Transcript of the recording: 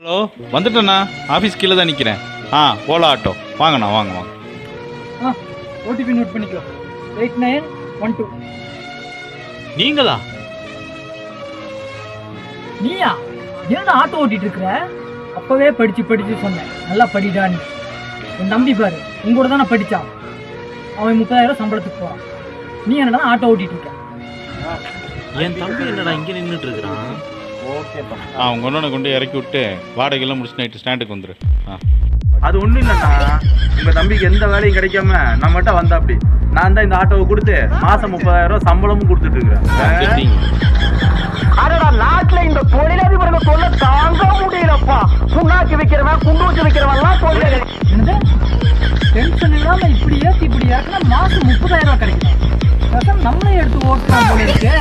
Hello, வந்துட்டேண்ணா. Office கீழே தான் நிற்கிறேன். ஓலா ஆட்டோ. வாங்கண்ணா, வாங்க வாங்க. ஓடிபி நோட் பண்ணிக்கோ. 8912. நீங்களா? நீயா? என்னடா ஆட்டோ ஓட்டிட்டு இருக்கிற? அப்பவே படிச்சு சொன்னேன், நல்லா படிடான்னு. என் தம்பி பாரு, உங்களோட தானே படித்தான். அவன் 30,000 சம்பளத்துக்கு போகிறான். நீ என்னடா ஆட்டோ ஓட்டிட்டு இருக்க? என் தம்பி என்னடா இங்கே நின்றுட்டு இருக்கிறான்? உங்கள் ஒன்று கொண்டு இறக்கி விட்டு வாடகைலாம் முடிச்சு நைட்டு ஸ்டாண்டுக்கு வந்துடு. அது ஒன்றும் இல்லைண்ணா, உங்கள் தம்பிக்கு எந்த வேலையும் கிடைக்காம நம்மகிட்ட வந்தா அப்படி நான் தான் இந்த ஆட்டோவை கொடுத்து மாதம் 30,000 சம்பளமும் கொடுத்துட்டு இருக்கிறேன். அடடா, நாட்டுல இந்த தொழிலதிபர்கள் சொல்ல தாங்க முடியலப்பா. புண்ணாக்கு விற்கிறவன் குண்டூச்சு விற்கிறவன்லாம் தொழில். என்னது? டென்ஷன் இல்லாம இப்படி ஏற்றி இப்படி இறக்குனா மாசம் 30,000 கிடைக்கும். நம்மளே எடுத்து ஓட்டுறான் போல இருக்கு.